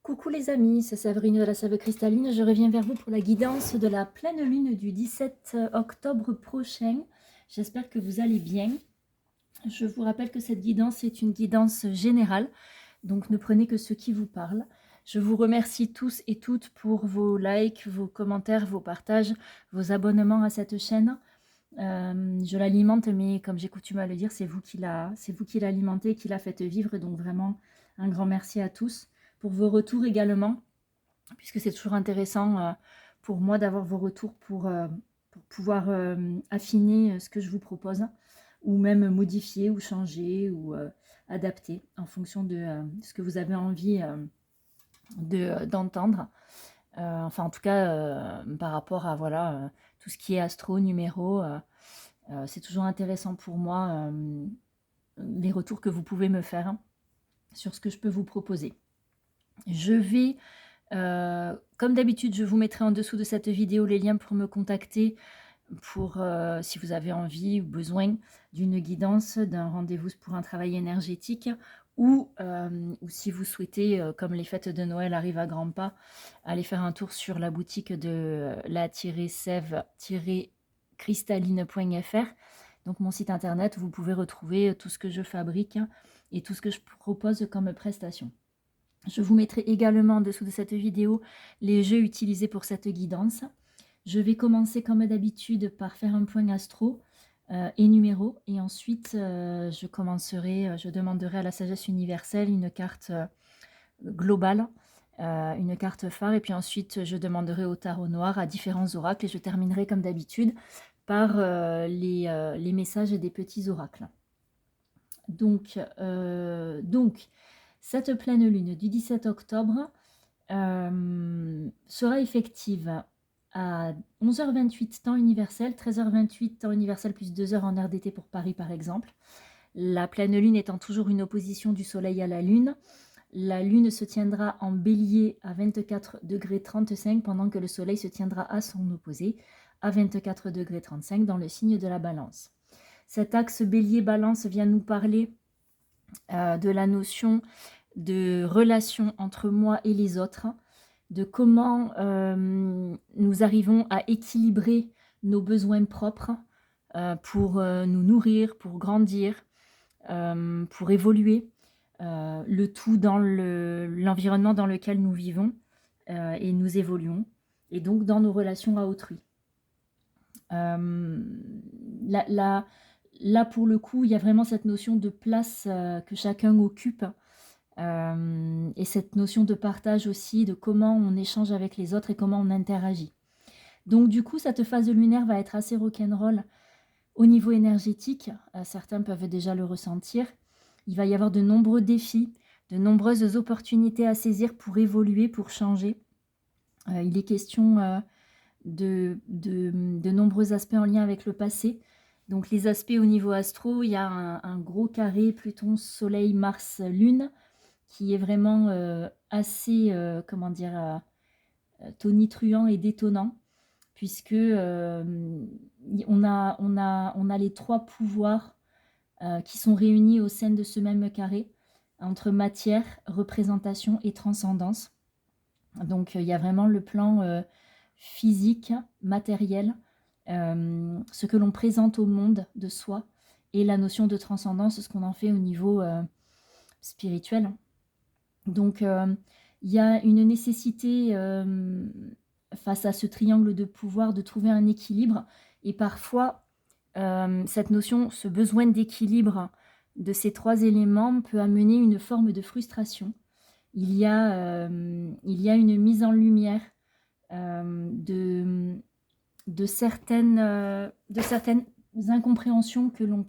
Coucou les amis, c'est Séverine de la Sève Cristalline. Je reviens vers vous pour la guidance de la pleine lune du 17 octobre prochain. J'espère que vous allez bien. Je vous rappelle que cette guidance est une guidance générale, donc ne prenez que ce qui vous parle. Je vous remercie tous et toutes pour vos likes, vos commentaires, vos partages, vos abonnements à cette chaîne. Je l'alimente, mais comme j'ai coutume à le dire, c'est vous qui l'alimentez, qui la faites vivre. Donc vraiment, un grand merci à tous pour vos retours également, puisque c'est toujours intéressant pour moi d'avoir vos retours pour pouvoir affiner ce que je vous propose, ou même modifier ou changer ou adapter en fonction de ce que vous avez envie d'entendre. Enfin, en tout cas, par rapport à voilà, tout ce qui est astro, numéro, c'est toujours intéressant pour moi les retours que vous pouvez me faire sur ce que je peux vous proposer. Je vais, comme d'habitude, je vous mettrai en dessous de cette vidéo les liens pour me contacter pour si vous avez envie ou besoin d'une guidance, d'un rendez-vous pour un travail énergétique ou si vous souhaitez, comme les fêtes de Noël arrivent à grands pas, aller faire un tour sur la boutique de la-sève-cristalline.fr. Donc mon site internet, vous pouvez retrouver tout ce que je fabrique et tout ce que je propose comme prestation. Je vous mettrai également en dessous de cette vidéo les jeux utilisés pour cette guidance. Je vais commencer comme d'habitude par faire un point astro et numéro, et ensuite je demanderai à la sagesse universelle une carte globale, une carte phare, et puis ensuite je demanderai au tarot noir à différents oracles, et je terminerai comme d'habitude par les messages des petits oracles. Donc cette pleine lune du 17 octobre sera effective à 11h28 temps universel, 13h28 temps universel plus 2 heures en RDT pour Paris par exemple. La pleine lune étant toujours une opposition du soleil à la lune. La lune se tiendra en bélier à 24 degrés 35 pendant que le soleil se tiendra à son opposé à 24 degrés 35 dans le signe de la balance. Cet axe bélier-balance vient nous parler de la notion de relation entre moi et les autres, de comment nous arrivons à équilibrer nos besoins propres pour nous nourrir, pour grandir, pour évoluer, le tout dans l'environnement dans lequel nous vivons et nous évoluons, et donc dans nos relations à autrui. Là, pour le coup, il y a vraiment cette notion de place que chacun occupe, et cette notion de partage aussi, de comment on échange avec les autres et comment on interagit. Donc du coup, cette phase lunaire va être assez rock'n'roll au niveau énergétique. Certains peuvent déjà le ressentir. Il va y avoir de nombreux défis, de nombreuses opportunités à saisir pour évoluer, pour changer. Il est question de nombreux aspects en lien avec le passé. Donc les aspects au niveau astro, il y a un gros carré Pluton, Soleil, Mars, Lune, qui est vraiment assez, tonitruant et détonnant, puisque on a les trois pouvoirs qui sont réunis au sein de ce même carré, entre matière, représentation et transcendance. Donc il y a vraiment le plan physique, matériel, ce que l'on présente au monde de soi, et la notion de transcendance, ce qu'on en fait au niveau spirituel. Donc il y a une nécessité face à ce triangle de pouvoir de trouver un équilibre, et parfois cette notion, ce besoin d'équilibre de ces trois éléments peut amener une forme de frustration. Il y a une mise en lumière de certaines incompréhensions que l'on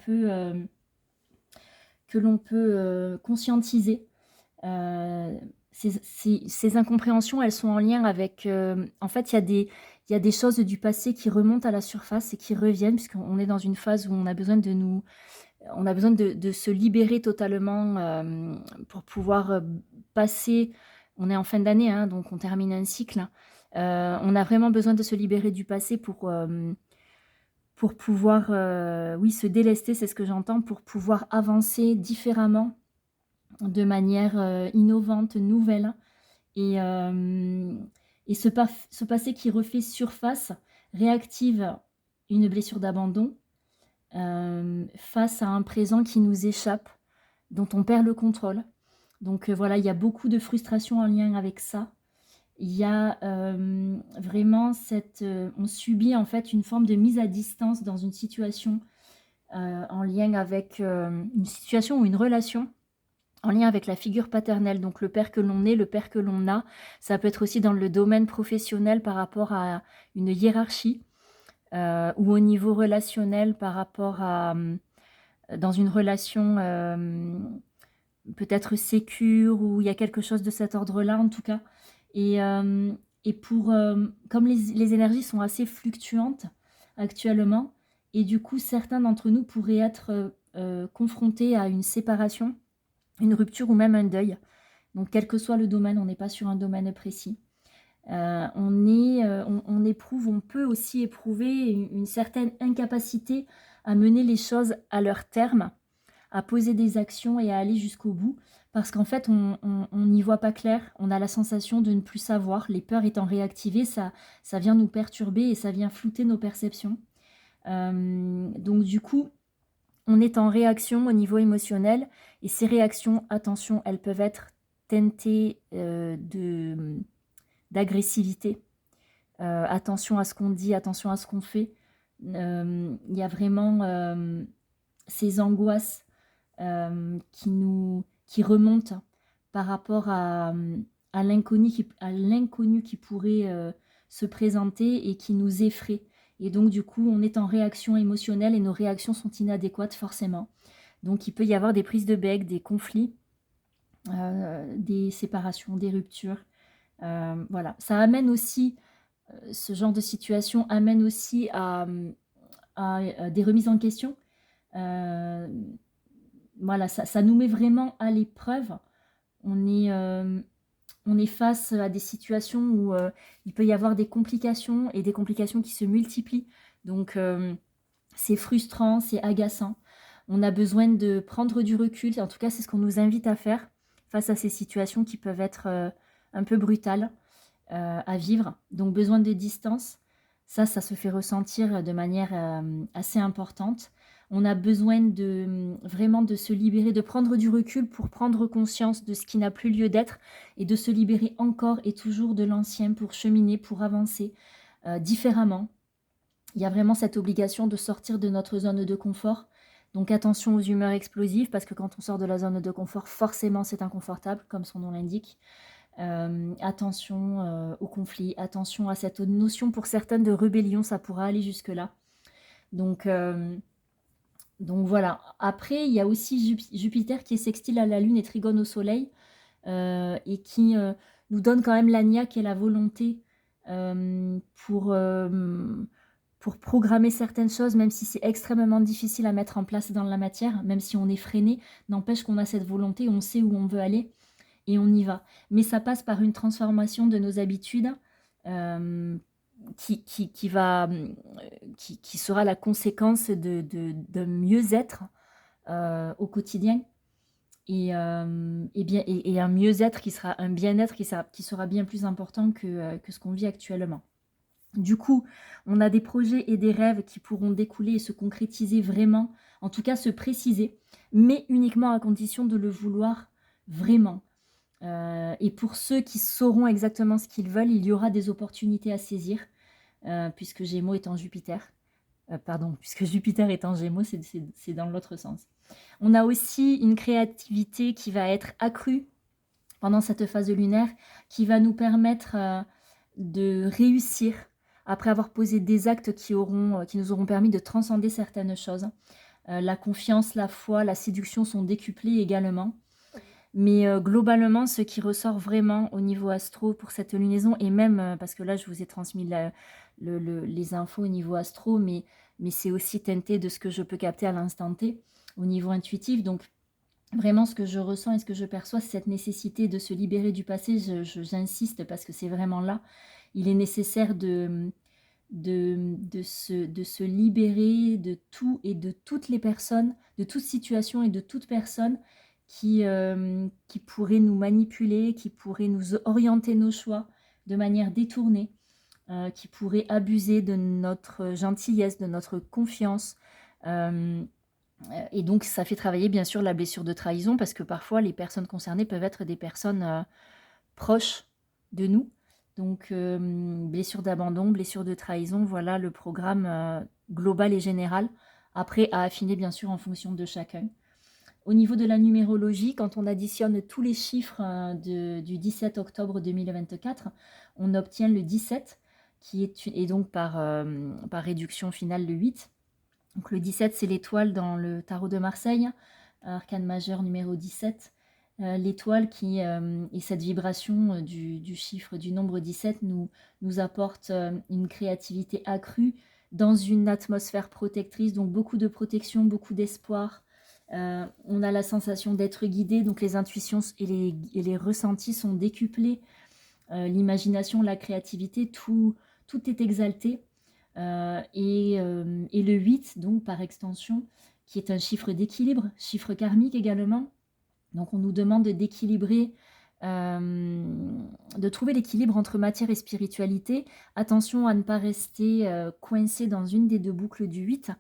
peut conscientiser. Ces incompréhensions, elles sont en lien avec... en fait, il y a des choses du passé qui remontent à la surface et qui reviennent, puisqu'on est dans une phase où on a besoin de se libérer totalement pour pouvoir passer... On est en fin d'année, hein, donc on termine un cycle. On a vraiment besoin de se libérer du passé pour pouvoir se délester, c'est ce que j'entends, pour pouvoir avancer différemment, de manière innovante, nouvelle, Et, et ce passé qui refait surface réactive une blessure d'abandon face à un présent qui nous échappe, dont on perd le contrôle. Donc voilà, il y a beaucoup de frustration en lien avec ça. Il y a vraiment on subit en fait une forme de mise à distance dans une situation en lien avec une situation ou une relation en lien avec la figure paternelle, donc le père que l'on est, le père que l'on a. Ça peut être aussi dans le domaine professionnel par rapport à une hiérarchie ou au niveau relationnel par rapport à dans une relation peut-être sécure ou il y a quelque chose de cet ordre-là en tout cas. Et, comme les énergies sont assez fluctuantes actuellement, et du coup certains d'entre nous pourraient être confrontés à une séparation, une rupture ou même un deuil. Donc quel que soit le domaine, on n'est pas sur un domaine précis. On peut aussi éprouver une certaine incapacité à mener les choses à leur terme, à poser des actions et à aller jusqu'au bout, parce qu'en fait, on n'y voit pas clair, on a la sensation de ne plus savoir, les peurs étant réactivées, ça vient nous perturber et ça vient flouter nos perceptions. Donc du coup, on est en réaction au niveau émotionnel, et ces réactions, attention, elles peuvent être teintées d'agressivité. Attention à ce qu'on dit, attention à ce qu'on fait. Il y a vraiment ces angoisses qui remontent par rapport à l'inconnu qui pourrait se présenter et qui nous effraie. Et donc du coup, on est en réaction émotionnelle et nos réactions sont inadéquates forcément. Donc il peut y avoir des prises de bec, des conflits, des séparations, des ruptures. Voilà, ça amène aussi, ce genre de situation amène aussi à des remises en question. Voilà, ça nous met vraiment à l'épreuve. On est face à des situations où il peut y avoir des complications et des complications qui se multiplient. Donc c'est frustrant, c'est agaçant. On a besoin de prendre du recul. En tout cas, c'est ce qu'on nous invite à faire face à ces situations qui peuvent être un peu brutales à vivre. Donc besoin de distance. Ça se fait ressentir de manière assez importante. On a besoin vraiment de se libérer, de prendre du recul pour prendre conscience de ce qui n'a plus lieu d'être et de se libérer encore et toujours de l'ancien pour cheminer, pour avancer différemment. Il y a vraiment cette obligation de sortir de notre zone de confort. Donc attention aux humeurs explosives, parce que quand on sort de la zone de confort, forcément c'est inconfortable, comme son nom l'indique. Attention au conflit, attention à cette notion pour certaines de rébellion, ça pourra aller jusque-là. Donc voilà. Après, il y a aussi Jupiter qui est sextile à la Lune et trigone au Soleil, et qui nous donne quand même l'agna qui est la volonté pour programmer certaines choses, même si c'est extrêmement difficile à mettre en place dans la matière, même si on est freiné, n'empêche qu'on a cette volonté, on sait où on veut aller et on y va. Mais ça passe par une transformation de nos habitudes qui sera la conséquence de mieux-être au quotidien et un mieux-être qui sera un bien-être qui sera bien plus important que ce qu'on vit actuellement. Du coup, on a des projets et des rêves qui pourront découler et se concrétiser vraiment, en tout cas se préciser, mais uniquement à condition de le vouloir vraiment. Et pour ceux qui sauront exactement ce qu'ils veulent, il y aura des opportunités à saisir, puisque Gémeaux est en Jupiter. Puisque Jupiter est en Gémeaux, c'est dans l'autre sens. On a aussi une créativité qui va être accrue pendant cette phase lunaire, qui va nous permettre de réussir après avoir posé des actes qui nous auront permis de transcender certaines choses. La confiance, la foi, la séduction sont décuplées également. Mais globalement, ce qui ressort vraiment au niveau astro pour cette lunaison, et même parce que là, je vous ai transmis les infos au niveau astro, mais c'est aussi teinté de ce que je peux capter à l'instant T, au niveau intuitif. Donc, vraiment, ce que je ressens et ce que je perçois, c'est cette nécessité de se libérer du passé. J'insiste parce que c'est vraiment là. Il est nécessaire de se libérer de tout et de toutes les personnes, de toute situation et de toute personne qui pourraient nous manipuler, qui pourraient nous orienter nos choix de manière détournée, qui pourraient abuser de notre gentillesse, de notre confiance. Et donc ça fait travailler bien sûr la blessure de trahison parce que parfois les personnes concernées peuvent être des personnes proches de nous. Donc blessure d'abandon, blessure de trahison, voilà le programme global et général. Après, à affiner bien sûr en fonction de chacun. Au niveau de la numérologie, quand on additionne tous les chiffres du 17 octobre 2024, on obtient le 17, qui est, et donc par réduction finale le 8. Donc le 17, c'est l'étoile dans le tarot de Marseille, arcane majeur numéro 17. L'étoile qui et cette vibration du chiffre du nombre 17 nous apporte une créativité accrue dans une atmosphère protectrice, donc beaucoup de protection, beaucoup d'espoir. On a la sensation d'être guidé, donc les intuitions et les ressentis sont décuplés. L'imagination, la créativité, tout est exalté. Et le 8, donc par extension, qui est un chiffre d'équilibre, chiffre karmique également. Donc on nous demande d'équilibrer, de trouver l'équilibre entre matière et spiritualité. Attention à ne pas rester coincé dans une des deux boucles du 8,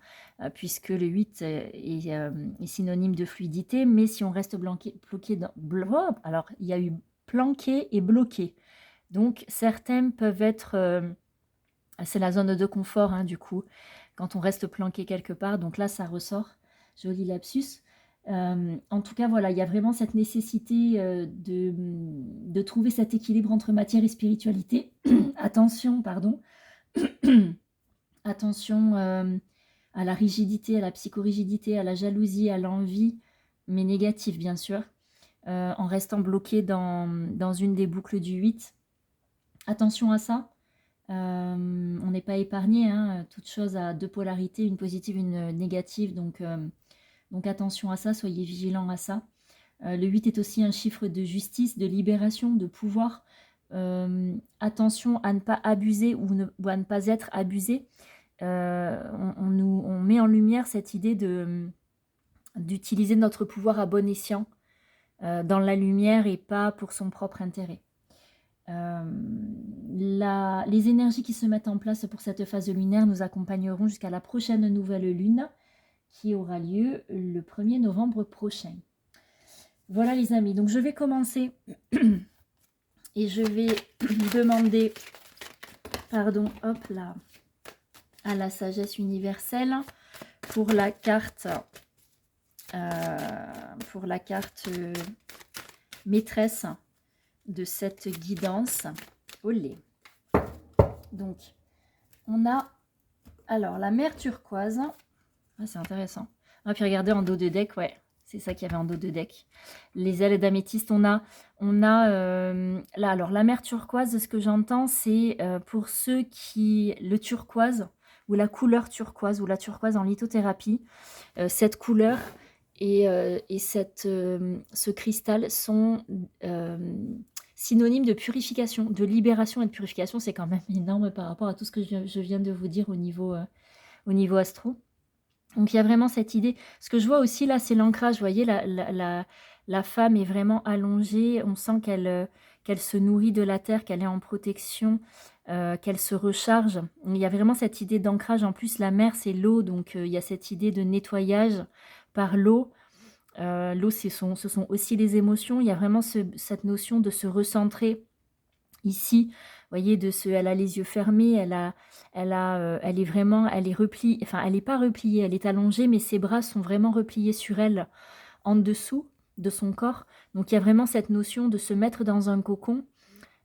puisque le 8 est synonyme de fluidité, mais si on reste bloqué dans... Alors, il y a eu planqué et bloqué. Donc certains peuvent être... c'est la zone de confort, hein, du coup, quand on reste planqué quelque part. Donc là, ça ressort. Joli lapsus. En tout cas, voilà, il y a vraiment cette nécessité de trouver cet équilibre entre matière et spiritualité. Attention, pardon. Attention à la rigidité, à la psychorigidité, à la jalousie, à l'envie, mais négative, bien sûr, en restant bloqué dans une des boucles du 8. Attention à ça. On n'est pas épargné, hein, toute chose a deux polarités, une positive, une négative, donc attention à ça, soyez vigilants à ça. Le 8 est aussi un chiffre de justice, de libération, de pouvoir. Attention à ne pas abuser ou à ne pas être abusé. On met en lumière cette idée d'utiliser notre pouvoir à bon escient, dans la lumière et pas pour son propre intérêt. Les énergies qui se mettent en place pour cette phase lunaire nous accompagneront jusqu'à la prochaine nouvelle lune qui aura lieu le 1er novembre prochain. Voilà les amis, donc je vais commencer et je vais demander, pardon, hop là, à la sagesse universelle pour la carte, maîtresse de cette guidance. Olé. Donc, on a alors la mer turquoise. Ah, c'est intéressant. Ah, puis regardez en dos de deck, ouais. C'est ça qu'il y avait en dos de deck. Les ailes d'améthyste, on a là, alors la mer turquoise, ce que j'entends, c'est pour ceux qui... Le turquoise, ou la couleur turquoise, ou la turquoise en lithothérapie, cette couleur et ce cristal sont synonymes de purification, de libération et de purification. C'est quand même énorme par rapport à tout ce que je viens de vous dire au niveau astro. Donc il y a vraiment cette idée. Ce que je vois aussi là, c'est l'ancrage. Vous voyez, la femme est vraiment allongée. On sent qu'elle se nourrit de la terre, qu'elle est en protection, qu'elle se recharge. Il y a vraiment cette idée d'ancrage. En plus, la mer, c'est l'eau. Donc il y a cette idée de nettoyage par l'eau. L'eau, ce sont aussi les émotions. Il y a vraiment cette notion de se recentrer ici. Vous voyez, elle a les yeux fermés, elle est vraiment, elle est repliée, enfin, elle n'est pas repliée, elle est allongée, mais ses bras sont vraiment repliés sur elle, en dessous de son corps. Donc, il y a vraiment cette notion de se mettre dans un cocon,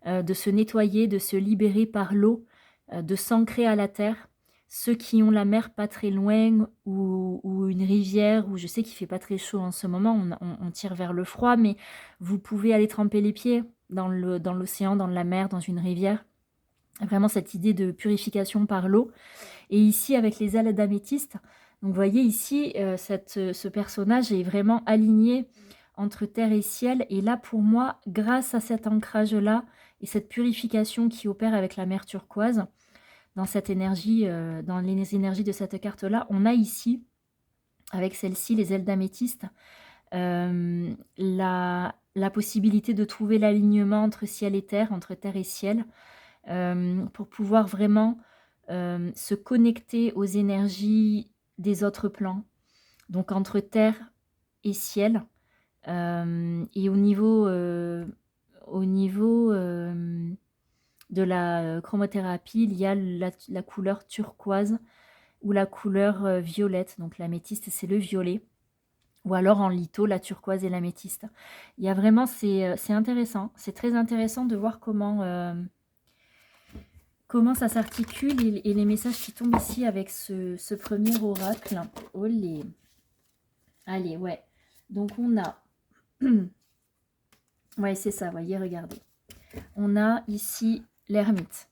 de se nettoyer, de se libérer par l'eau, de s'ancrer à la terre. Ceux qui ont la mer pas très loin ou une rivière, où je sais qu'il fait pas très chaud en ce moment, on tire vers le froid, mais vous pouvez aller tremper les pieds dans l'océan, dans la mer, dans une rivière. Vraiment cette idée de purification par l'eau. Et ici, avec les ailes d'améthyste, donc vous voyez ici, ce personnage est vraiment aligné entre terre et ciel. Et là, pour moi, grâce à cet ancrage-là et cette purification qui opère avec la mer turquoise, dans cette énergie, dans les énergies de cette carte-là, on a ici, avec celle-ci, les ailes d'améthyste, la possibilité de trouver l'alignement entre ciel et terre, entre terre et ciel, pour pouvoir vraiment se connecter aux énergies des autres plans, donc entre terre et ciel. Et au niveau de la chromothérapie, il y a la couleur turquoise ou la couleur violette. Donc l'améthyste, c'est le violet. Ou alors en litho, la turquoise et l'améthyste. Il y a vraiment, c'est intéressant. C'est très intéressant de voir comment ça s'articule et les messages qui tombent ici avec ce premier oracle. Olé. Allez, ouais. Donc on a... ouais, c'est ça, voyez, regardez. On a ici l'ermite.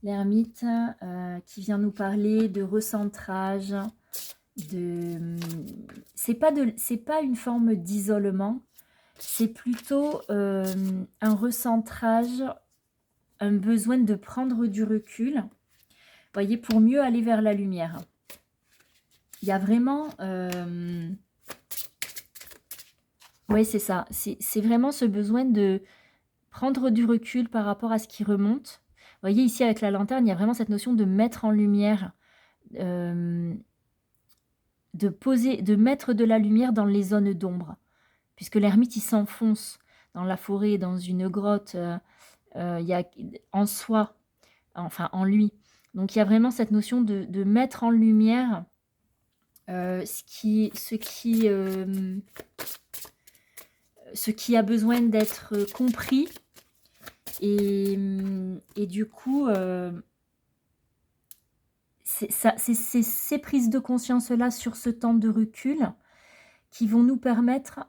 L'ermite qui vient nous parler de recentrage, c'est pas une forme d'isolement, c'est plutôt un recentrage, un besoin de prendre du recul, voyez, pour mieux aller vers la lumière. Il y a vraiment... oui, c'est ça. C'est vraiment ce besoin de prendre du recul par rapport à ce qui remonte. Vous voyez, ici, avec la lanterne, il y a vraiment cette notion de mettre en lumière, de mettre de la lumière dans les zones d'ombre. Puisque l'ermite, il s'enfonce dans la forêt, dans une grotte, il y a en soi, enfin en lui. Donc, il y a vraiment cette notion de mettre en lumière ce qui a besoin d'être compris. Et du coup, c'est ces prises de conscience-là sur ce temps de recul qui vont nous permettre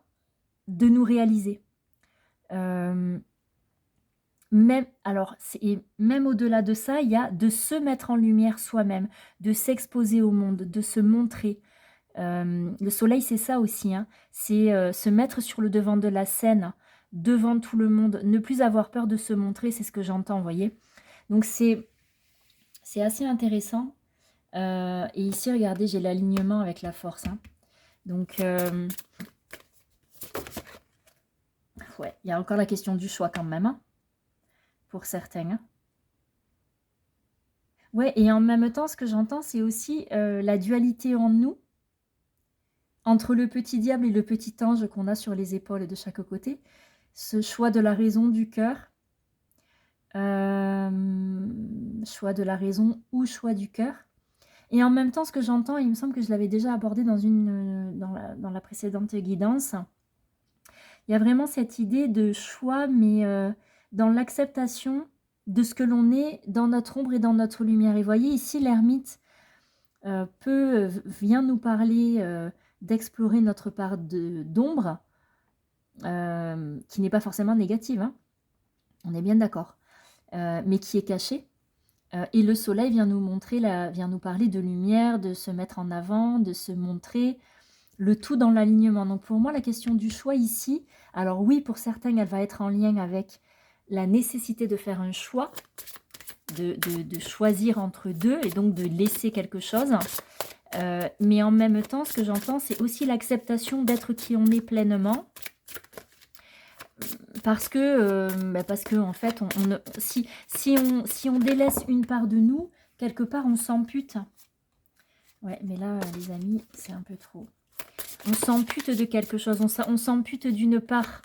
de nous réaliser. Même au-delà de ça, il y a de se mettre en lumière soi-même, de s'exposer au monde, de se montrer. Le soleil, c'est ça aussi, hein. C'est se mettre sur le devant de la scène, devant tout le monde, ne plus avoir peur de se montrer, c'est ce que j'entends, vous voyez. Donc c'est assez intéressant. Et ici, regardez, j'ai l'alignement avec la force, hein. Donc, ouais, il y a encore la question du choix quand même, hein, pour certains, hein. Ouais, et en même temps, ce que j'entends, c'est aussi la dualité en nous, entre le petit diable et le petit ange qu'on a sur les épaules de chaque côté. Ce choix de la raison du cœur, choix de la raison ou choix du cœur. Et en même temps, ce que j'entends, il me semble que je l'avais déjà abordé dans la précédente guidance, il y a vraiment cette idée de choix, mais dans l'acceptation de ce que l'on est dans notre ombre et dans notre lumière. Et voyez, ici, l'ermite vient nous parler d'explorer notre part d'ombre, qui n'est pas forcément négative, hein, on est bien d'accord, mais qui est cachée. Et le soleil vient nous parler de lumière, de se mettre en avant, de se montrer, le tout dans l'alignement. Donc pour moi, la question du choix ici, alors oui, pour certains, elle va être en lien avec la nécessité de faire un choix, de choisir entre deux et donc de laisser quelque chose. Mais en même temps, ce que j'entends, c'est aussi l'acceptation d'être qui on est pleinement. Parce que en fait, si on délaisse une part de nous, quelque part, on s'ampute. Ouais, mais là, les amis, c'est un peu trop. On s'ampute de quelque chose, on s'ampute d'une part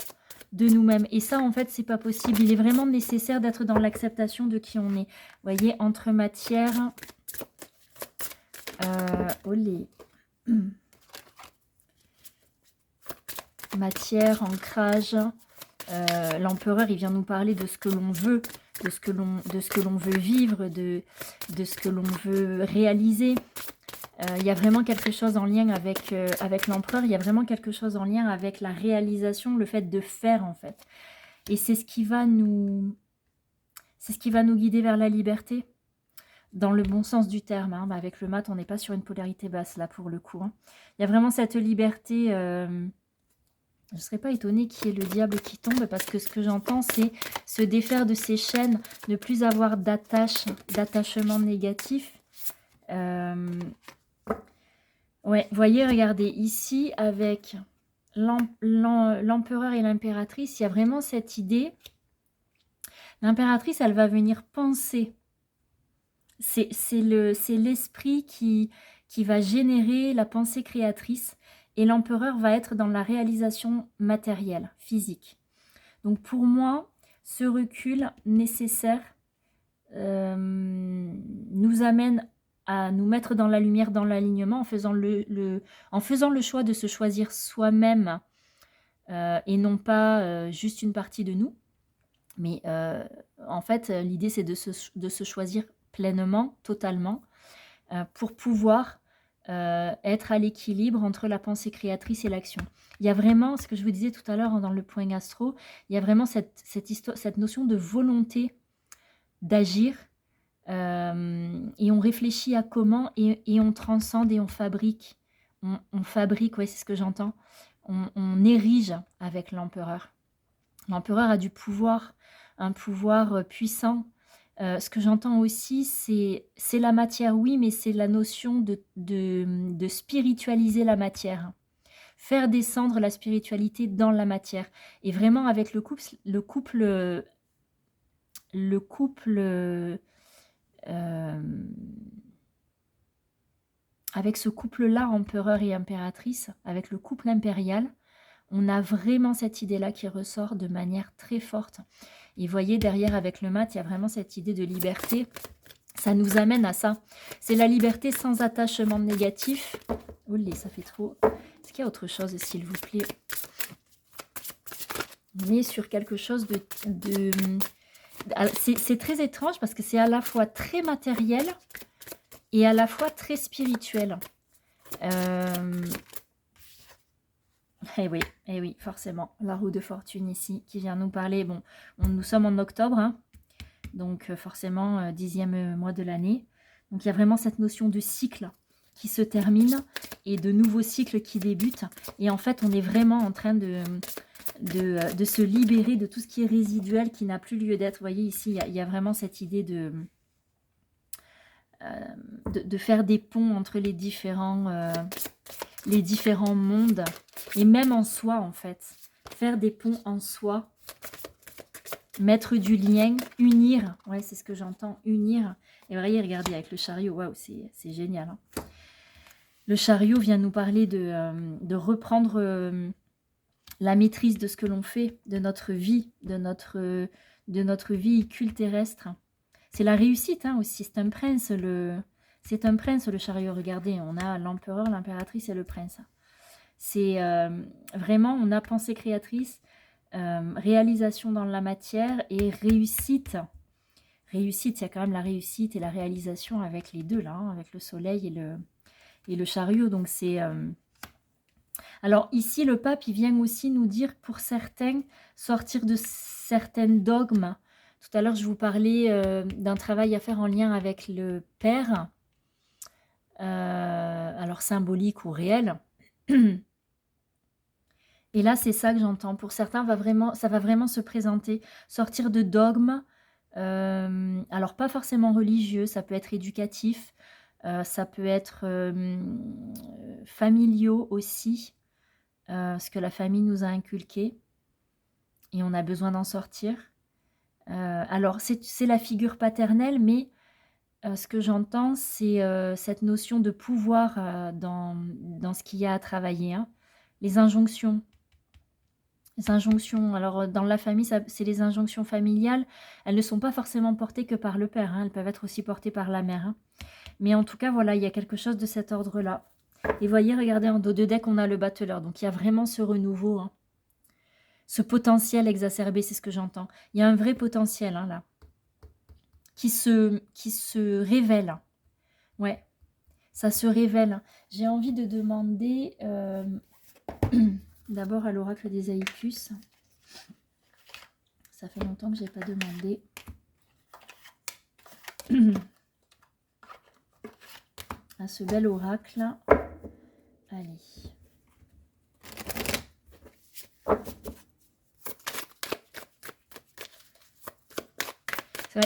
de nous-mêmes. Et ça, en fait, c'est pas possible. Il est vraiment nécessaire d'être dans l'acceptation de qui on est. Vous voyez, entre matière... olé. Matière, ancrage... l'empereur, il vient nous parler de ce que l'on veut, de ce que l'on veut vivre, de ce que l'on veut réaliser. Il y a vraiment quelque chose en lien avec l'empereur, il y a vraiment quelque chose en lien avec la réalisation, le fait de faire en fait. Et c'est ce qui va nous guider vers la liberté, dans le bon sens du terme, hein. Avec le mat, on n'est pas sur une polarité basse là pour le coup, hein. Il y a vraiment cette liberté... je ne serais pas étonnée qu'il y ait le diable qui tombe parce que ce que j'entends, c'est se défaire de ces chaînes, ne plus avoir d'attachement négatif. Ouais, voyez, regardez, ici, avec l'empereur et l'impératrice, il y a vraiment cette idée. L'impératrice, elle va venir penser. C'est l'esprit qui va générer la pensée créatrice. Et l'empereur va être dans la réalisation matérielle, physique. Donc pour moi, ce recul nécessaire nous amène à nous mettre dans la lumière, dans l'alignement, en faisant le choix de se choisir soi-même et non pas juste une partie de nous. Mais en fait, l'idée, c'est de se choisir pleinement, totalement, pour pouvoir être à l'équilibre entre la pensée créatrice et l'action. Il y a vraiment, ce que je vous disais tout à l'heure dans le point astro, il y a vraiment cette notion de volonté d'agir, et on réfléchit à comment, et on transcende et on fabrique. On fabrique, ouais, c'est ce que j'entends. On érige avec l'empereur. L'empereur a du pouvoir, un pouvoir puissant. Ce que j'entends aussi, c'est la matière, oui, mais c'est la notion de spiritualiser la matière. Faire descendre la spiritualité dans la matière. Et vraiment, avec le couple avec ce couple-là, empereur et impératrice, avec le couple impérial, on a vraiment cette idée-là qui ressort de manière très forte. Et voyez, derrière, avec le mat, il y a vraiment cette idée de liberté. Ça nous amène à ça. C'est la liberté sans attachement négatif. Olé, ça fait trop. Est-ce qu'il y a autre chose, s'il vous plaît? On est sur quelque chose de... C'est très étrange parce que c'est à la fois très matériel et à la fois très spirituel. Eh oui, forcément. La roue de fortune ici qui vient nous parler. Bon, nous sommes en octobre, hein, donc forcément 10e mois de l'année. Donc il y a vraiment cette notion de cycle qui se termine et de nouveaux cycles qui débutent. Et en fait, on est vraiment en train de se libérer de tout ce qui est résiduel, qui n'a plus lieu d'être. Vous voyez ici, il y a vraiment cette idée de faire des ponts entre les différents mondes, et même en soi, en fait. Faire des ponts en soi, mettre du lien, unir. Ouais, c'est ce que j'entends, unir. Et voyez, regardez, avec le chariot, waouh, c'est génial. Hein. Le chariot vient nous parler de reprendre la maîtrise de ce que l'on fait, de notre vie, de notre véhicule terrestre. C'est la réussite, hein, aussi. C'est un prince, c'est un prince, le chariot. Regardez, on a l'empereur, l'impératrice et le prince. C'est vraiment, on a pensée créatrice, réalisation dans la matière et réussite. Réussite, il y a quand même la réussite et la réalisation avec les deux, là, hein, avec le soleil et le chariot. Donc c'est... Alors ici, le pape, il vient aussi nous dire, pour certains, sortir de certains dogmes. Tout à l'heure, je vous parlais d'un travail à faire en lien avec le Père, alors symbolique ou réel. Et là, c'est ça que j'entends. Pour certains, ça va vraiment se présenter, sortir de dogmes, alors pas forcément religieux, ça peut être éducatif, ça peut être familiaux aussi, ce que la famille nous a inculqué, et on a besoin d'en sortir. Alors, c'est la figure paternelle, mais ce que j'entends, c'est cette notion de pouvoir dans ce qu'il y a à travailler. Hein. Les injonctions. Les injonctions, alors dans la famille, c'est les injonctions familiales. Elles ne sont pas forcément portées que par le père. Hein. Elles peuvent être aussi portées par la mère. Hein. Mais en tout cas, voilà, il y a quelque chose de cet ordre-là. Et voyez, regardez, en dos de deck, on a le battleur. Donc, il y a vraiment ce renouveau. Hein. Ce potentiel exacerbé, c'est ce que j'entends. Il y a un vrai potentiel, hein, là. Qui se révèle. Ouais, ça se révèle. J'ai envie de demander d'abord à l'oracle des Aïkus. Ça fait longtemps que je n'ai pas demandé. À ce bel oracle. Allez.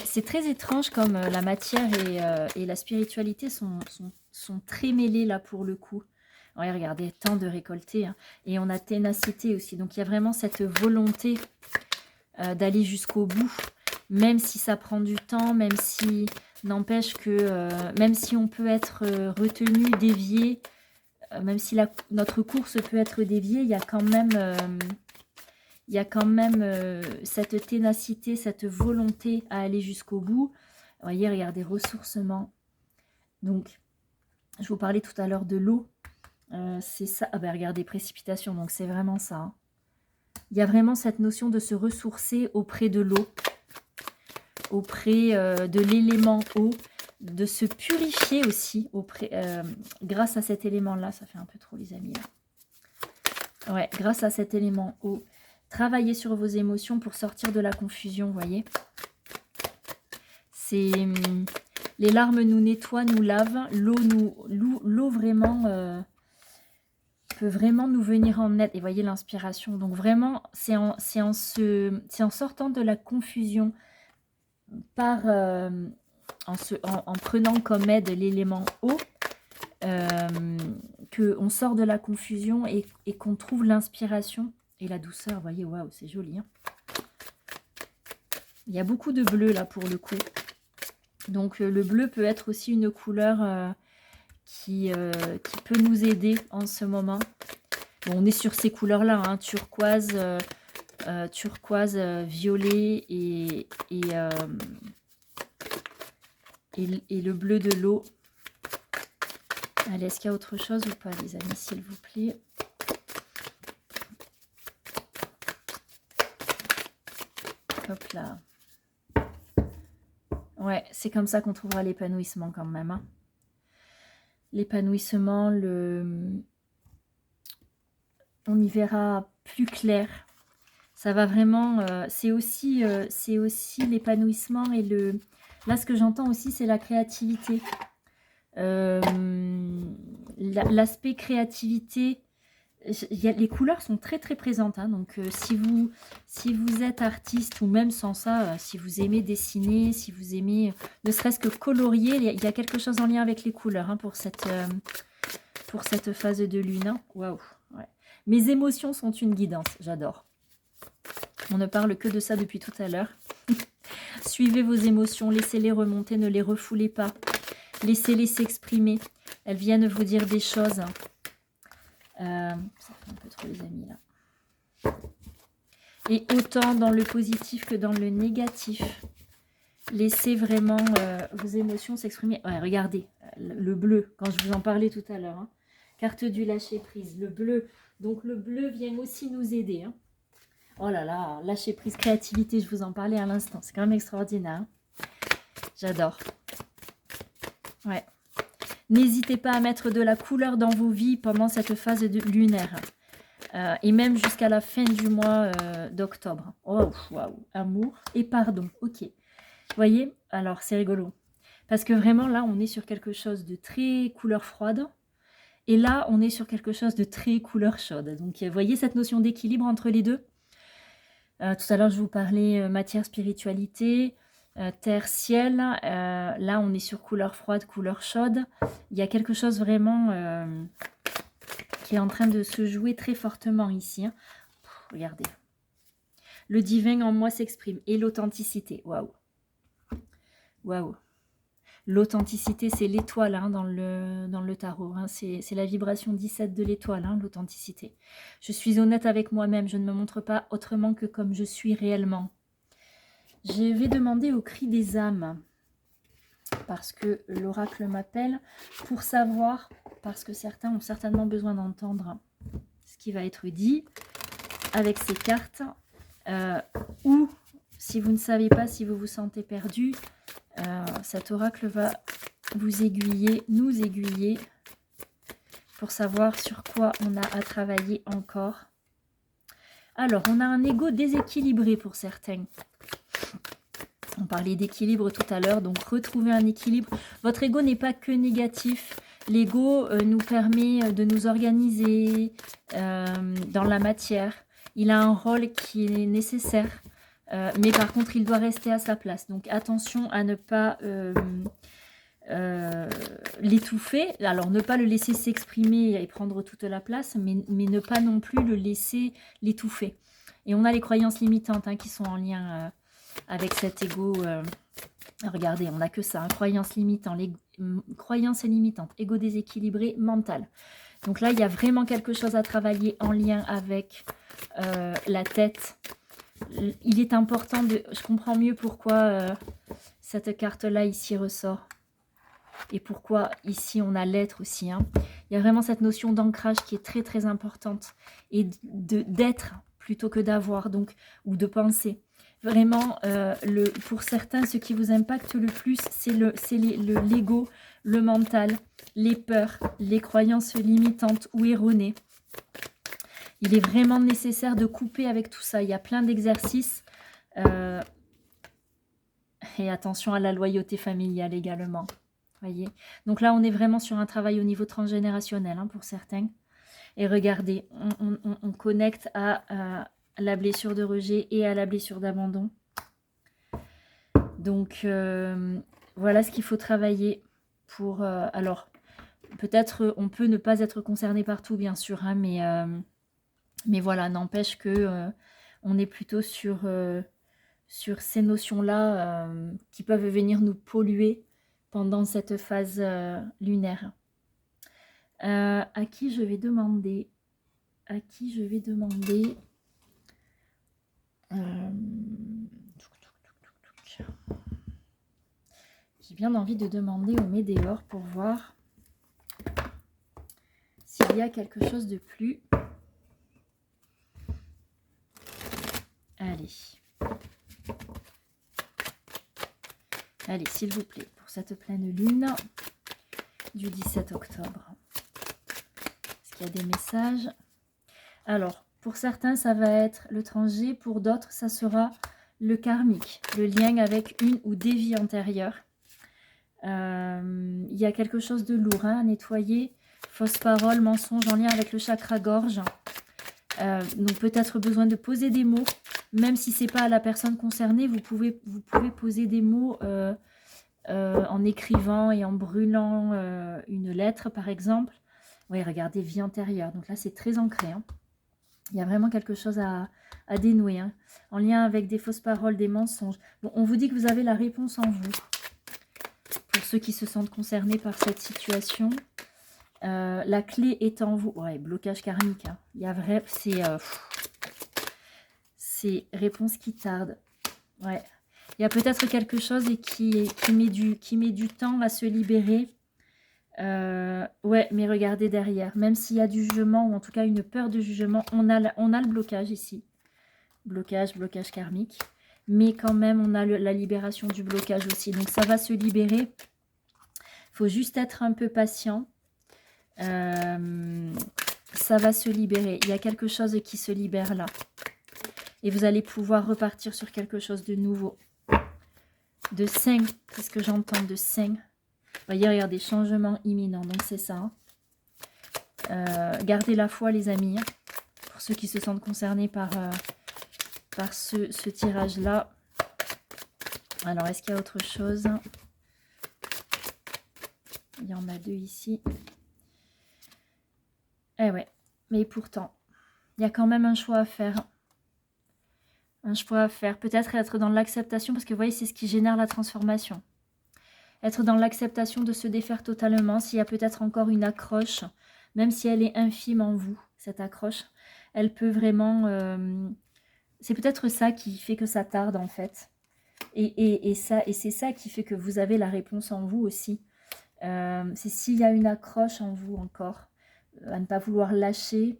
C'est très étrange comme la matière et la spiritualité sont très mêlées là pour le coup. Ouais, regardez, temps de récolter. Hein. Et on a ténacité aussi. Donc, il y a vraiment cette volonté d'aller jusqu'au bout. Même si ça prend du temps, même si... N'empêche que... même si on peut être retenu, dévié, même si notre course peut être déviée, il y a quand même... cette ténacité, cette volonté à aller jusqu'au bout. Vous voyez, regardez, ressourcement. Donc, je vous parlais tout à l'heure de l'eau. C'est ça. Ah ben, regardez, précipitation. Donc, c'est vraiment ça. Hein. Il y a vraiment cette notion de se ressourcer auprès de l'eau, auprès de l'élément eau, de se purifier aussi grâce à cet élément-là. Ça fait un peu trop, les amis. Là. Ouais, grâce à cet élément eau. Travaillez sur vos émotions pour sortir de la confusion, vous voyez. C'est les larmes nous nettoient, nous lavent. L'eau vraiment peut vraiment nous venir en aide. Et voyez l'inspiration. Donc vraiment, c'est en sortant de la confusion en prenant comme aide l'élément eau qu'on sort de la confusion et qu'on trouve l'inspiration. Et la douceur, vous voyez, waouh, c'est joli. Hein. Il y a beaucoup de bleu là pour le coup. Donc le bleu peut être aussi une couleur qui peut nous aider en ce moment. Bon, on est sur ces couleurs-là, hein, turquoise, violet et le bleu de l'eau. Allez, est-ce qu'il y a autre chose ou pas, les amis, s'il vous plaît? Hop là. Ouais, c'est comme ça qu'on trouvera l'épanouissement quand même. Hein. L'épanouissement, on y verra plus clair. Ça va vraiment... c'est aussi l'épanouissement et le... Là, ce que j'entends aussi, c'est la créativité. L'aspect créativité... les couleurs sont très très présentes, hein, donc si vous êtes artiste ou même sans ça, si vous aimez dessiner, si vous aimez ne serait-ce que colorier, il y a quelque chose en lien avec les couleurs hein, pour cette phase de lune. Hein. Waouh, ouais. Mes émotions sont une guidance, j'adore. On ne parle que de ça depuis tout à l'heure. Suivez vos émotions, laissez-les remonter, ne les refoulez pas. Laissez-les s'exprimer. Elles viennent vous dire des choses. Ça fait un peu trop les amis là. Et autant dans le positif que dans le négatif. Laissez vraiment vos émotions s'exprimer. Ouais, regardez, le bleu, quand je vous en parlais tout à l'heure. Hein. Carte du lâcher prise, le bleu. Donc le bleu vient aussi nous aider. Hein. Oh là là, lâcher prise, créativité, je vous en parlais à l'instant. C'est quand même extraordinaire. Hein. J'adore. Ouais. N'hésitez pas à mettre de la couleur dans vos vies pendant cette phase lunaire. Et même jusqu'à la fin du mois d'octobre. Oh, waouh. Amour et pardon. Ok. Vous voyez? Alors, c'est rigolo. Parce que vraiment, là, on est sur quelque chose de très couleur froide. Et là, on est sur quelque chose de très couleur chaude. Donc, vous voyez cette notion d'équilibre entre les deux? Tout à l'heure, je vous parlais matière, spiritualité, terre, ciel. Là, on est sur couleur froide, couleur chaude. Il y a quelque chose vraiment qui est en train de se jouer très fortement ici. Hein. Regardez. Le divin en moi s'exprime. Et l'authenticité. Waouh. Waouh. L'authenticité, c'est l'étoile hein, dans le tarot. Hein. C'est la vibration 17 de l'étoile, hein, l'authenticité. Je suis honnête avec moi-même. Je ne me montre pas autrement que comme je suis réellement. Je vais demander au cri des âmes. Parce que l'oracle m'appelle. Pour savoir, parce que certains ont certainement besoin d'entendre ce qui va être dit avec ces cartes. Ou, si vous ne savez pas, si vous vous sentez perdu... cet oracle va vous aiguiller, nous aiguiller pour savoir sur quoi on a à travailler encore. Alors, on a un ego déséquilibré pour certains. On parlait d'équilibre tout à l'heure, donc retrouver un équilibre. Votre ego n'est pas que négatif. L'ego nous permet de nous organiser dans la matière. Il a un rôle qui est nécessaire. Mais par contre, il doit rester à sa place. Donc, attention à ne pas l'étouffer. Alors, ne pas le laisser s'exprimer et prendre toute la place, mais ne pas non plus le laisser l'étouffer. Et on a les croyances limitantes qui sont en lien avec cet ego. Regardez, on n'a que ça, croyances limitantes, croyances limitantes, ego déséquilibré, mental. Donc là, il y a vraiment quelque chose à travailler en lien avec la tête. Il est important de... Je comprends mieux pourquoi cette carte-là ici ressort. Et pourquoi ici on a l'être aussi. Il y a vraiment cette notion d'ancrage qui est très très importante. Et d'être plutôt que d'avoir, donc, ou de penser. Vraiment, pour certains, ce qui vous impacte le plus, c'est l'ego, le mental, les peurs, les croyances limitantes ou erronées. Il est vraiment nécessaire de couper avec tout ça. Il y a plein d'exercices. Et attention à la loyauté familiale également. Voyez. Donc là, on est vraiment sur un travail au niveau transgénérationnel pour certains. Et regardez, on connecte à la blessure de rejet et à la blessure d'abandon. Donc, voilà ce qu'il faut travailler pour... alors, peut-être on peut ne pas être concerné partout, bien sûr, mais voilà, n'empêche que on est plutôt sur ces notions-là qui peuvent venir nous polluer pendant cette phase lunaire. À qui je vais demander j'ai bien envie de demander au Médéor pour voir s'il y a quelque chose de plus. Allez, s'il vous plaît, pour cette pleine lune du 17 octobre. Est-ce qu'il y a des messages? Alors, pour certains, ça va être le transgé. Pour d'autres, ça sera le karmique, le lien avec une ou des vies antérieures. Il y a quelque chose de lourd à nettoyer. Fausse parole, mensonge en lien avec le chakra gorge. Donc peut-être besoin de poser des mots. Même si ce n'est pas à la personne concernée, vous pouvez poser des mots en écrivant et en brûlant une lettre, par exemple. Oui, regardez, vie antérieure. Donc là, c'est très ancré. Il y a vraiment quelque chose à dénouer. En lien avec des fausses paroles, des mensonges. Bon, on vous dit que vous avez la réponse en vous. Pour ceux qui se sentent concernés par cette situation. La clé est en vous. Ouais, blocage karmique. Il y a vrai... C'est réponse qui tarde. Ouais. Il y a peut-être quelque chose qui met du temps à se libérer. Ouais, mais regardez derrière. Même s'il y a du jugement, ou en tout cas une peur de jugement, on a le blocage ici. Blocage karmique. Mais quand même, on a la libération du blocage aussi. Donc ça va se libérer. Il faut juste être un peu patient. Ça va se libérer. Il y a quelque chose qui se libère là. Et vous allez pouvoir repartir sur quelque chose de nouveau. De sain, c'est ce que j'entends, de sain. Vous voyez, regardez, changement imminent. Donc c'est ça. Gardez la foi, les amis. Pour ceux qui se sentent concernés par ce tirage-là. Alors, est-ce qu'il y a autre chose? Il y en a deux ici. Eh ouais, mais pourtant, il y a quand même un choix à faire. Un choix à faire. Peut-être être dans l'acceptation, parce que vous voyez, c'est ce qui génère la transformation. Être dans l'acceptation de se défaire totalement. S'il y a peut-être encore une accroche, même si elle est infime en vous, cette accroche, elle peut vraiment... c'est peut-être ça qui fait que ça tarde, en fait. Et c'est ça qui fait que vous avez la réponse en vous aussi. C'est s'il y a une accroche en vous encore, à ne pas vouloir lâcher.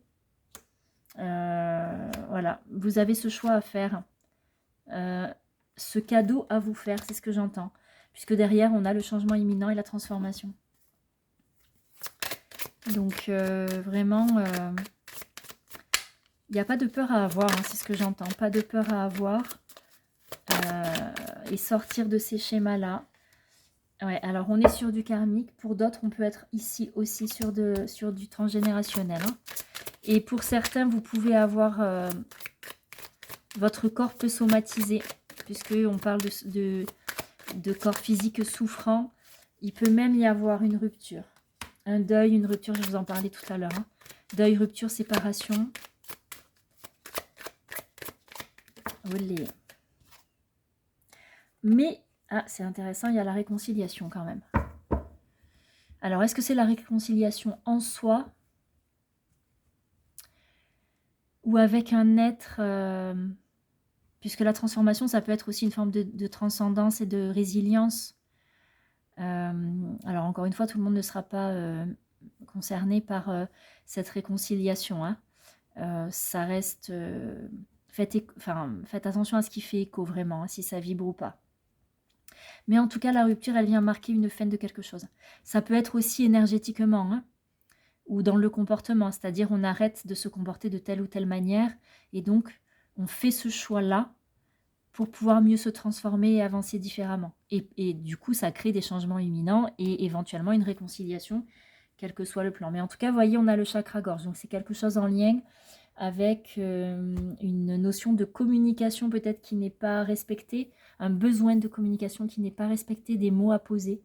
Voilà, vous avez ce choix à faire, ce cadeau à vous faire, c'est ce que j'entends, puisque derrière on a le changement imminent et la transformation. Donc vraiment, il n'y a pas de peur à avoir, c'est ce que j'entends, pas de peur à avoir, et sortir de ces schémas-là. Ouais, alors on est sur du karmique, pour d'autres on peut être ici aussi sur du transgénérationnel. Et pour certains, vous pouvez avoir... votre corps peut somatiser, puisqu'on parle de corps physique souffrant. Il peut même y avoir une rupture. Un deuil, une rupture, je vous en parlais tout à l'heure. Hein. Deuil, rupture, séparation. Olé. Mais, ah, c'est intéressant, il y a la réconciliation quand même. Alors, est-ce que c'est la réconciliation en soi ou avec un être puisque la transformation, ça peut être aussi une forme de transcendance et de résilience. Alors, encore une fois, tout le monde ne sera pas concerné par cette réconciliation. Hein. Ça reste... faites attention à ce qui fait écho, vraiment, hein, si ça vibre ou pas. Mais en tout cas, la rupture, elle vient marquer une fin de quelque chose. Ça peut être aussi énergétiquement, hein, ou dans le comportement, c'est-à-dire on arrête de se comporter de telle ou telle manière, et donc on fait ce choix-là pour pouvoir mieux se transformer et avancer différemment. Et du coup, ça crée des changements imminents et éventuellement une réconciliation, quel que soit le plan. Mais en tout cas, vous voyez, on a le chakra-gorge, donc c'est quelque chose en lien avec une notion de communication peut-être qui n'est pas respectée, un besoin de communication qui n'est pas respecté, des mots à poser.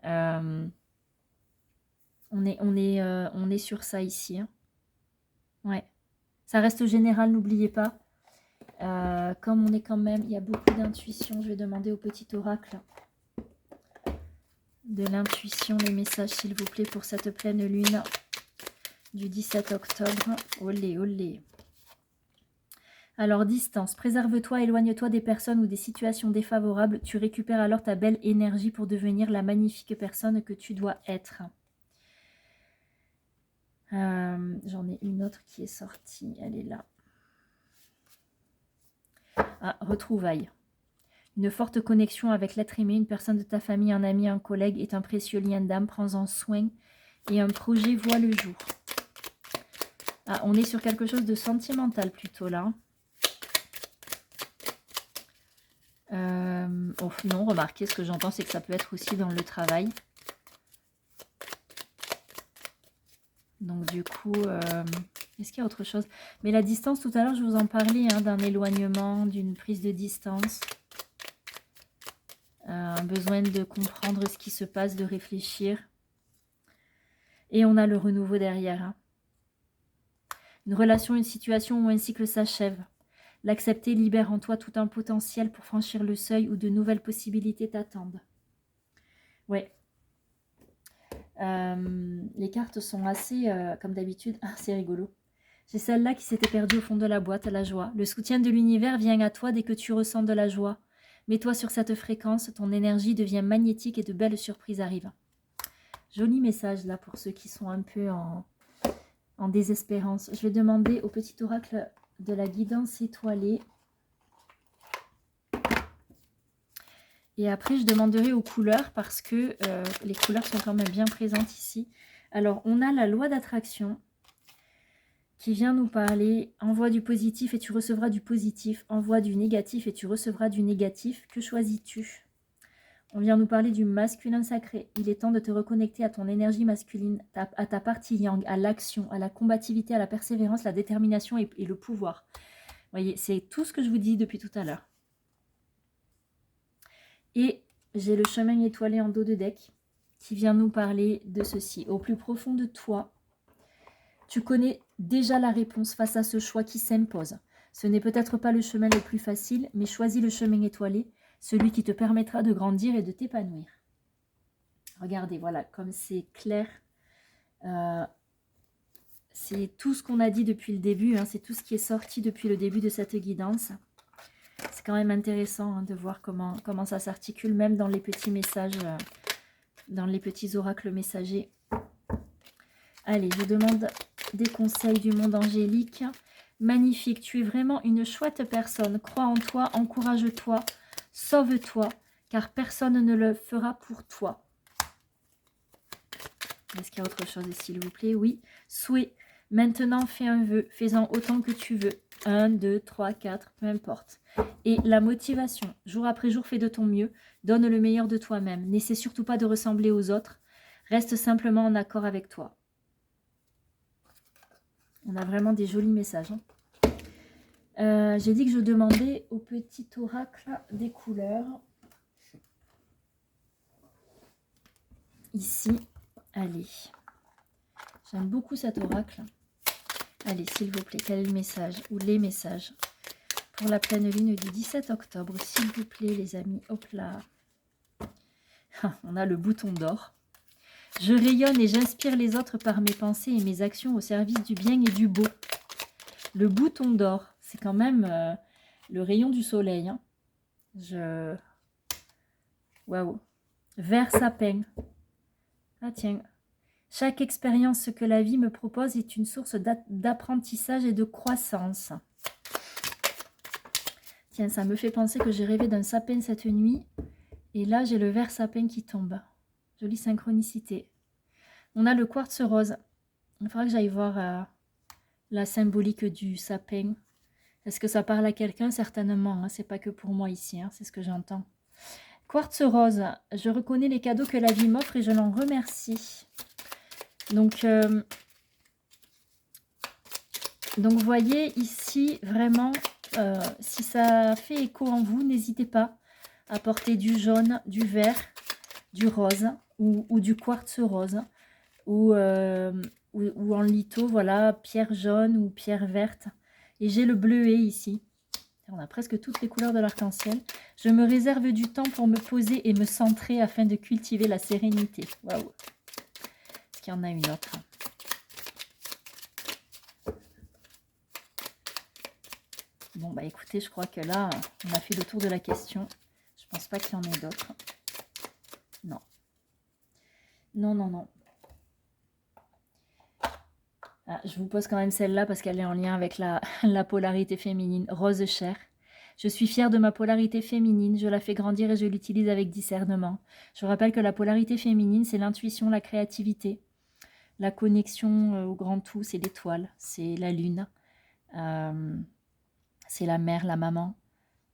On est sur ça ici. Hein. Ouais. Ça reste général, n'oubliez pas. Comme on est quand même, il y a beaucoup d'intuition, je vais demander au petit oracle de l'intuition, les messages s'il vous plaît pour cette pleine lune du 17 octobre. Olé, olé. Alors, distance, préserve-toi, éloigne-toi des personnes ou des situations défavorables. Tu récupères alors ta belle énergie pour devenir la magnifique personne que tu dois être. J'en ai une autre qui est sortie, elle est là. Ah, retrouvailles. Une forte connexion avec l'être aimé, une personne de ta famille, un ami, un collègue est un précieux lien d'âme. Prends-en soin et un projet voit le jour. Ah, on est sur quelque chose de sentimental plutôt là. Oh, non, remarquez, ce que j'entends, c'est que ça peut être aussi dans le travail. Donc du coup, est-ce qu'il y a autre chose? Mais la distance, tout à l'heure, je vous en parlais, hein, d'un éloignement, d'une prise de distance. Un besoin de comprendre ce qui se passe, de réfléchir. Et on a le renouveau derrière. Hein. Une relation, une situation où un cycle s'achève. L'accepter libère en toi tout un potentiel pour franchir le seuil où de nouvelles possibilités t'attendent. Ouais. Les cartes sont assez, comme d'habitude, c'est rigolo. C'est celle-là qui s'était perdue au fond de la boîte, la joie. Le soutien de l'univers vient à toi dès que tu ressens de la joie. Mets-toi sur cette fréquence, ton énergie devient magnétique et de belles surprises arrivent. Joli message là pour ceux qui sont un peu en désespérance. Je vais demander au petit oracle de la guidance étoilée. Et après, je demanderai aux couleurs parce que les couleurs sont quand même bien présentes ici. Alors, on a la loi d'attraction qui vient nous parler. Envoie du positif et tu recevras du positif. Envoie du négatif et tu recevras du négatif. Que choisis-tu? On vient nous parler du masculin sacré. Il est temps de te reconnecter à ton énergie masculine, à ta partie yang, à l'action, à la combativité, à la persévérance, la détermination et le pouvoir. Vous voyez, c'est tout ce que je vous dis depuis tout à l'heure. Et j'ai le chemin étoilé en dos de deck qui vient nous parler de ceci. Au plus profond de toi, tu connais déjà la réponse face à ce choix qui s'impose. Ce n'est peut-être pas le chemin le plus facile, mais choisis le chemin étoilé, celui qui te permettra de grandir et de t'épanouir. Regardez, voilà, comme c'est clair. C'est tout ce qu'on a dit depuis le début, hein, c'est tout ce qui est sorti depuis le début de cette guidance. C'est quand même intéressant, hein, de voir comment ça s'articule, même dans les petits messages, dans les petits oracles messagers. Allez, je demande des conseils du monde angélique. Magnifique, tu es vraiment une chouette personne. Crois en toi, encourage-toi, sauve-toi, car personne ne le fera pour toi. Est-ce qu'il y a autre chose, s'il vous plaît? Oui. Souhait. Maintenant, fais un vœu. Fais-en autant que tu veux. 1, 2, 3, 4, peu importe. Et la motivation. Jour après jour, fais de ton mieux. Donne le meilleur de toi-même. N'essaie surtout pas de ressembler aux autres. Reste simplement en accord avec toi. On a vraiment des jolis messages. Hein. J'ai dit que je demandais au petit oracle des couleurs. ici. Allez, j'aime beaucoup cet oracle. Allez, s'il vous plaît, quel est le message ou les messages pour la pleine lune du 17 octobre, s'il vous plaît, les amis. Hop là. On a le bouton d'or. Je rayonne et j'inspire les autres par mes pensées et mes actions au service du bien et du beau. Le bouton d'or, c'est quand même le rayon du soleil. Hein. Waouh. Vert sapin. Ah tiens. Chaque expérience que la vie me propose est une source d'apprentissage et de croissance. Tiens, ça me fait penser que j'ai rêvé d'un sapin cette nuit. Et là, j'ai le vert sapin qui tombe. Jolie synchronicité. On a le quartz rose. Il faudra que j'aille voir la symbolique du sapin. Est-ce que ça parle à quelqu'un? Certainement. Hein. C'est pas que pour moi ici. Hein. C'est ce que j'entends. Quartz rose. Je reconnais les cadeaux que la vie m'offre et je l'en remercie. Donc, vous voyez ici vraiment, si ça fait écho en vous, n'hésitez pas à porter du jaune, du vert, du rose ou du quartz rose ou en litho, voilà, pierre jaune ou pierre verte. Et j'ai le bleuet ici. On a presque toutes les couleurs de l'arc-en-ciel. Je me réserve du temps pour me poser et me centrer afin de cultiver la sérénité. Waouh! Est-ce qu'il y en a une autre? Bon, bah écoutez, je crois que là, on a fait le tour de la question. Je pense pas qu'il y en ait d'autres. Non. Non, non, non. Ah, je vous pose quand même celle-là parce qu'elle est en lien avec la polarité féminine. Rose chair. Je suis fière de ma polarité féminine. Je la fais grandir et je l'utilise avec discernement. Je rappelle que la polarité féminine, c'est l'intuition, la créativité. La connexion au grand tout, c'est l'étoile, c'est la lune. C'est la mère, la maman.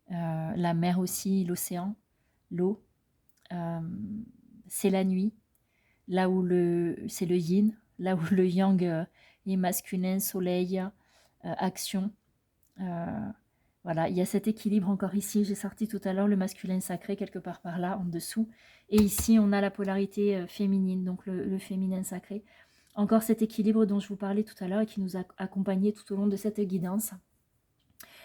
La mer aussi, l'océan, l'eau. C'est la nuit. Là où c'est le yin, là où le yang est masculin, soleil, action. Voilà, il y a cet équilibre encore ici. J'ai sorti tout à l'heure le masculin sacré quelque part par là, en dessous. Et ici, on a la polarité féminine, donc le féminin sacré. Encore cet équilibre dont je vous parlais tout à l'heure et qui nous a accompagnés tout au long de cette guidance.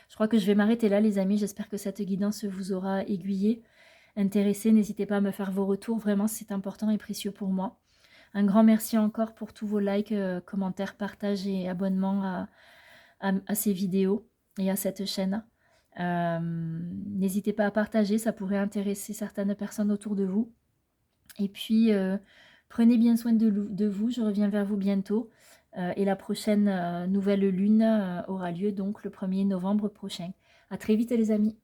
Je crois que je vais m'arrêter là, les amis. J'espère que cette guidance vous aura aiguillé, intéressé. N'hésitez pas à me faire vos retours. Vraiment, c'est important et précieux pour moi. Un grand merci encore pour tous vos likes, commentaires, partages et abonnements à ces vidéos et à cette chaîne. N'hésitez pas à partager, ça pourrait intéresser certaines personnes autour de vous. Et puis, prenez bien soin de vous, je reviens vers vous bientôt. Et la prochaine nouvelle lune aura lieu donc le 1er novembre prochain. À très vite les amis.